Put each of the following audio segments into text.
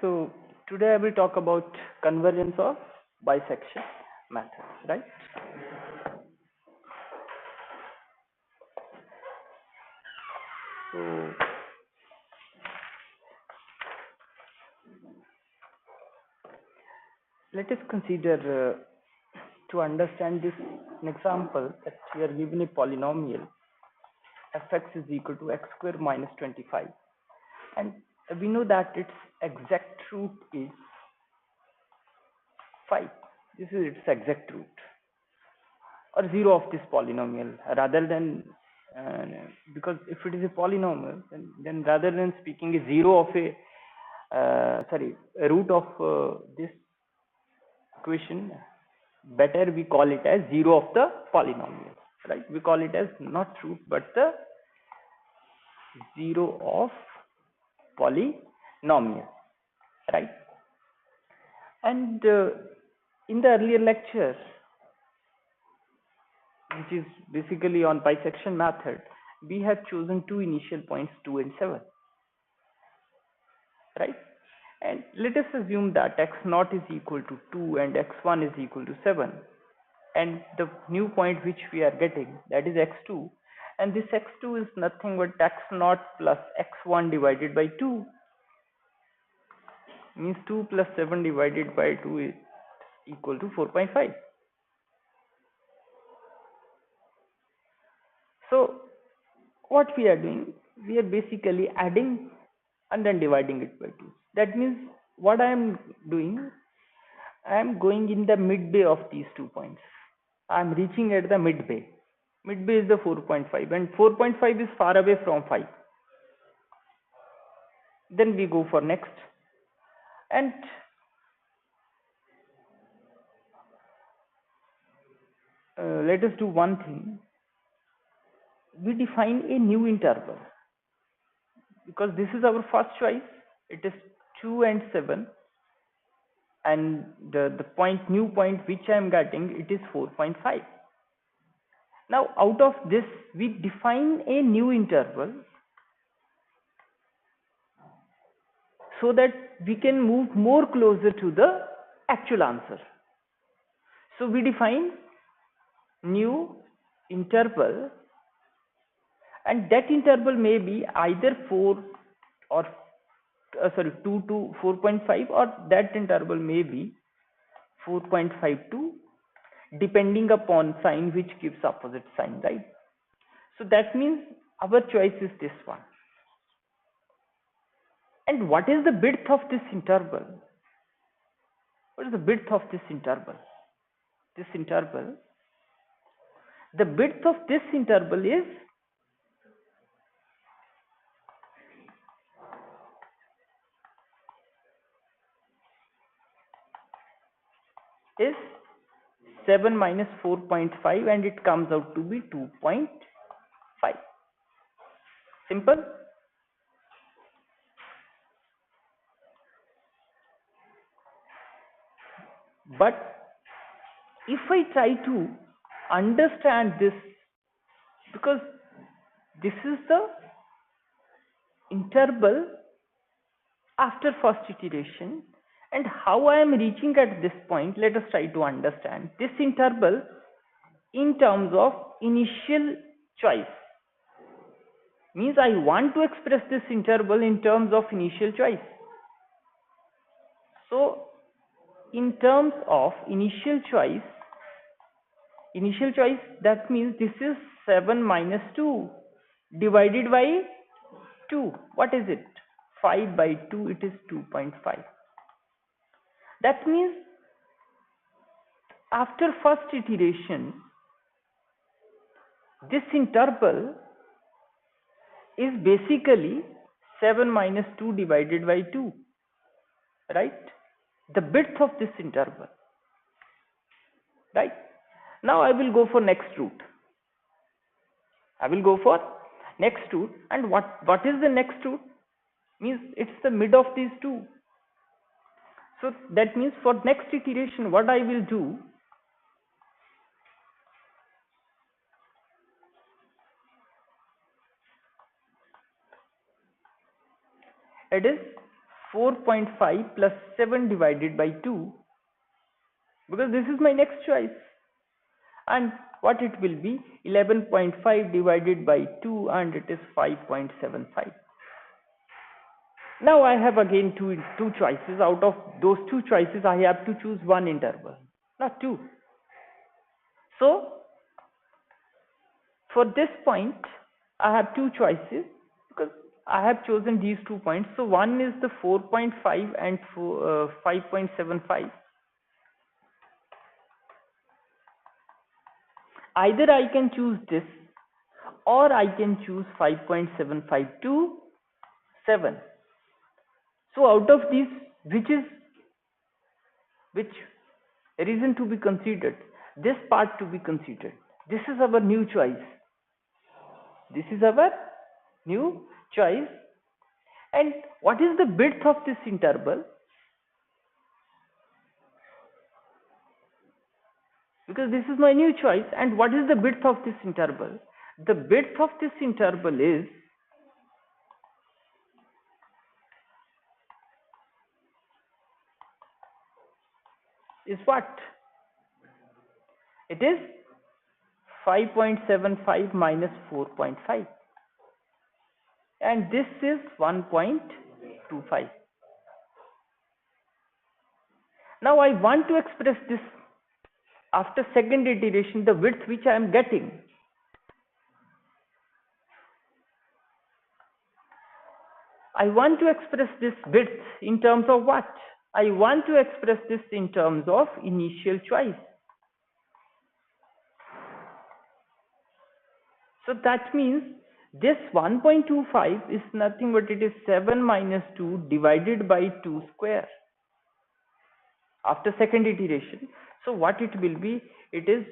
So today I will talk about convergence of bisection method, right? So let us consider to understand this an example that we are given a polynomial fx is equal to x square minus 25, and we know that its exact root is 5. This is its exact root or 0 of this polynomial, rather than because if it is a polynomial, then rather than speaking a 0 of a root of this equation, better we call it as 0 of the polynomial, right? We call it as not root but the 0 of polynomial, right? And in the earlier lecture, which is basically on bisection method, we have chosen two initial points 2 and 7, right? And let us assume that x0 is equal to 2 and x1 is equal to 7, and the new point which we are getting, that is x2, and this x2 is nothing but x0 plus x1 divided by 2, means 2 plus 7 divided by 2 is equal to 4.5. So what we are doing, we are basically adding and then dividing it by 2. That means what I am doing, I am going in the midway of these 2 points. I am reaching at the midway. Midway is the 4.5, and 4.5 is far away from 5. Then we go for next, and let us do one thing. We define a new interval, because this is our first choice. It is 2 and 7, and the new point which I am getting, it is 4.5. Now out of this we define a new interval so that we can move more closer to the actual answer. So we define new interval, and that interval may be either 2 to 4.5, or that interval may be 4.5 to, depending upon sign which gives opposite sign, right? So that means our choice is this one. And what is the width of this interval? What is the width of this interval? The width of this interval is is 7 minus 4.5, and it comes out to be 2.5. Simple. But if I try to understand this, because this is the interval after first iteration, and how I am reaching at this point, let us try to understand this interval in terms of initial choice. Means I want to express this interval in terms of initial choice. So in terms of initial choice, that means this is 7 minus 2 divided by 2. What is it? 5 by 2, it is 2.5. That means after first iteration, this interval is basically 7 minus 2 divided by 2, right? The width of this interval, right? Now I will go for next root. And what is the next root? Means it's the mid of these two. So that means for next iteration, what I will do, it is 4.5 plus 7 divided by 2, because this is my next choice. And what it will be? 11.5 divided by 2, and it is 5.75. Now I have again two choices. Out of those two choices, I have to choose one interval, not two. So for this point, I have two choices because I have chosen these 2 points. So one is the 4.5 and 5.75. Either I can choose this, or I can choose 5.75 to 7. So out of these, which reason to be considered? This part to be considered. This is our new choice. This is our new choice. And what is the width of this interval? Because this is my new choice. And what is the width of this interval? The width of this interval is what? It is 5.75 minus 4.5. And this is 1.25. Now I want to express this after second iteration, the width which I am getting. I want to express this width in terms of what? I want to express this in terms of initial choice. So that means this 1.25 is nothing but it is 7 minus 2 divided by 2 square after second iteration. So what it will be? It is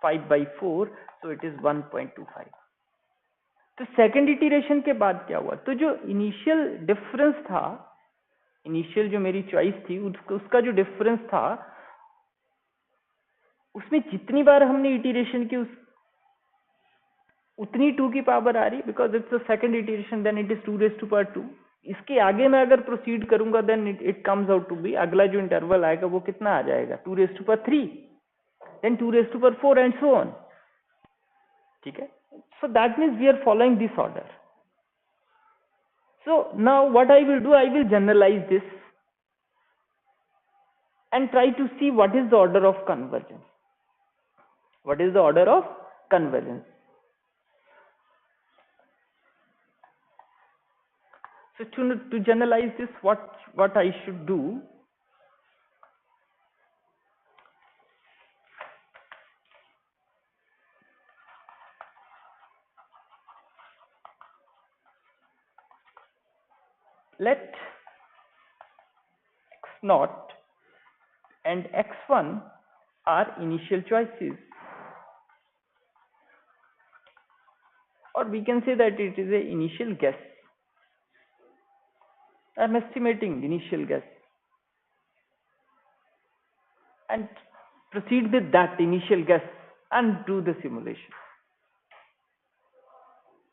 5 by 4, so it is 1.25. तो second iteration के बाद क्या हुआ? तो जो initial difference था, initial जो मेरी चॉइस थी उसका जो डिफरेंस था, उसमें जितनी बार हमने इटरेशन की उतनी 2 की पावर आ रही, because it's the second iteration, then it is 2 raise to power 2. इसके आगे मैं अगर प्रोसीड करूंगा then it comes out to be, अगला जो इंटरवल आएगा वो कितना आ जाएगा? 2 raise to power 3, then 2 raise to power 4 and so on. ठीक है? So that means we are following this order. So now what I will do, I will generalize this and try to see what is the order of convergence. What is the order of convergence? So to generalize this, what I should do? Let x naught and x1 are initial choices, or we can say that it is a initial guess. I am estimating initial guess and proceed with that initial guess and do the simulation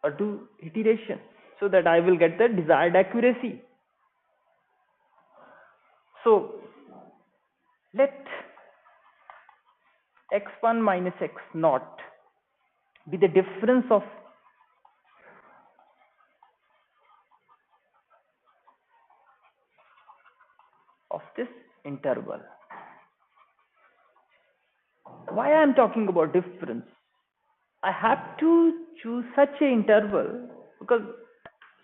or do iteration, so that I will get the desired accuracy. So let x1 minus x naught be the difference of this interval. Why I am talking about difference? I have to choose such an interval because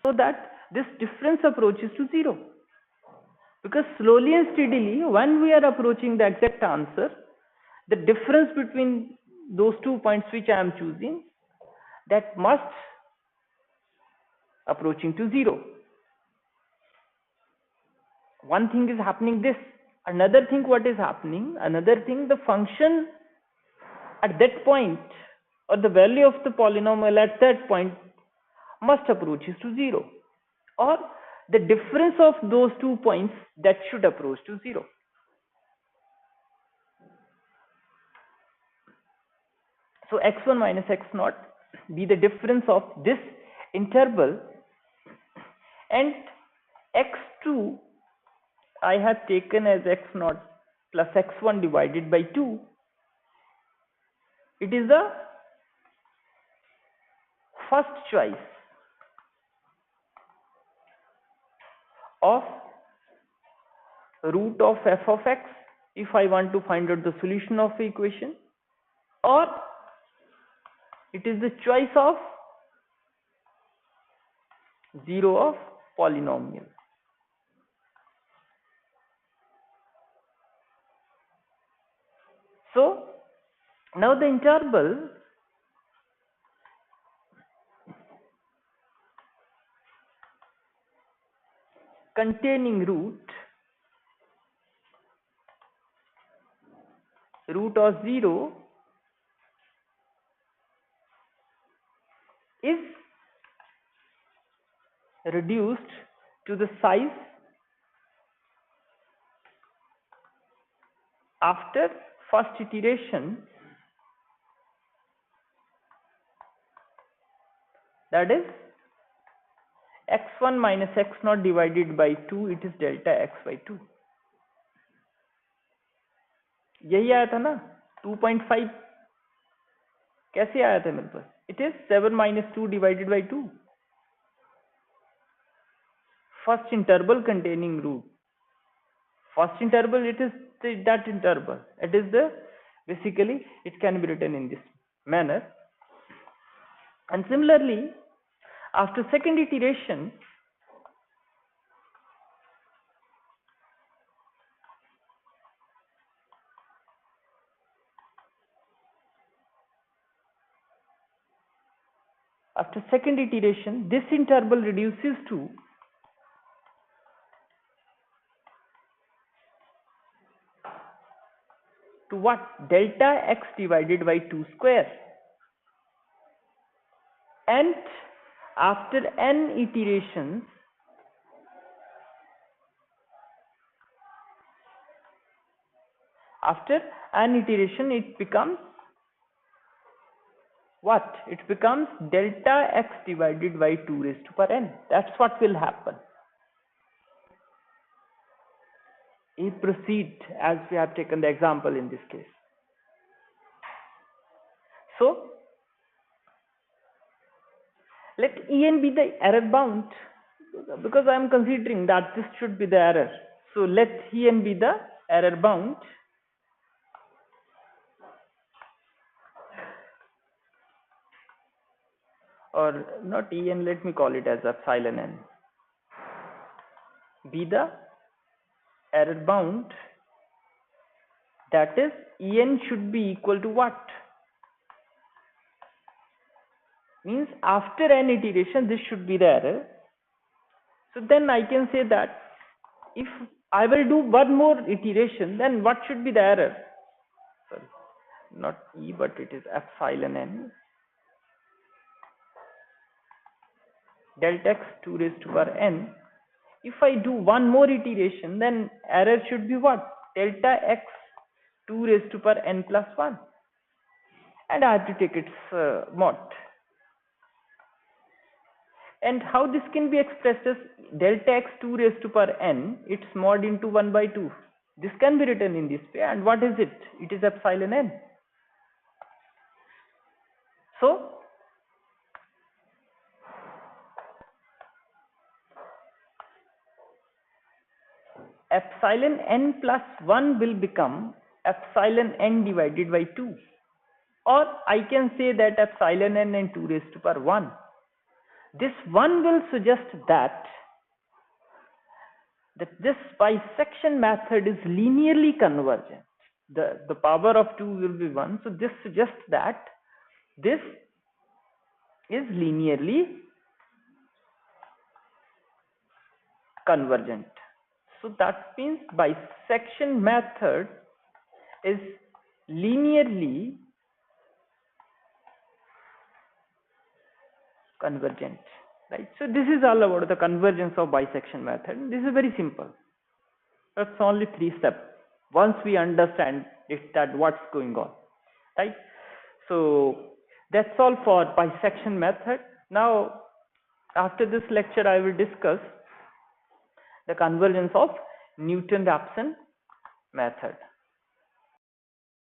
so that this difference approaches to 0. Because slowly and steadily, when we are approaching the exact answer, the difference between those 2 points which I am choosing, that must approaching to 0. One thing is happening this. Another thing what is happening? Another thing, the function at that point or the value of the polynomial at that point must approaches to 0, or the difference of those 2 points that should approach to 0. So x1 minus x naught be the difference of this interval, and x2 I have taken as x0 plus x1 divided by 2. It is the first choice of root of f of x if I want to find out the solution of the equation, or it is the choice of 0 of polynomial. So now the interval containing root of 0 is reduced to the size after first iteration, that is x1 minus x0 divided by 2, it is delta x by 2. यही आया था ना 2.5 कैसे आया था मेरे पास? It is 7 minus 2 divided by 2. First interval containing root. First interval, it is that interval. It is the basically it can be written in this manner. And similarly, after second iteration, this interval reduces to what? Delta x divided by 2 square. And after n iterations, it becomes what? It becomes delta x divided by 2 raised to power n. That's what will happen. We proceed as we have taken the example in this case. So let En be the error bound, because I am considering that this should be the error. So let En be the error bound. Or not En, let me call it as epsilon n. Be the error bound, that is En should be equal to what? Means after n iteration this should be the error. So then I can say that if I will do one more iteration, then what should be the error? Sorry, not E, but it is epsilon n delta x 2 raised to power n. If I do one more iteration, then error should be what? Delta x 2 raised to power n plus 1, and I have to take its mod. And how this can be expressed as delta x 2 raised to power n, its mod into 1 by 2. This can be written in this way. And what is it? It is epsilon n. So epsilon n plus 1 will become epsilon n divided by 2, or I can say that epsilon n and 2 raised to power 1. This 1 will suggest that this bisection method is linearly convergent. The power of 2 will be 1. So this suggests that this is linearly convergent. So that means bisection method is linearly convergent, right? So this is all about the convergence of bisection method. This is very simple. That's only 3 steps. Once we understand it, that what's going on, right? So that's all for bisection method. Now after this lecture I will discuss the convergence of Newton-Raphson method.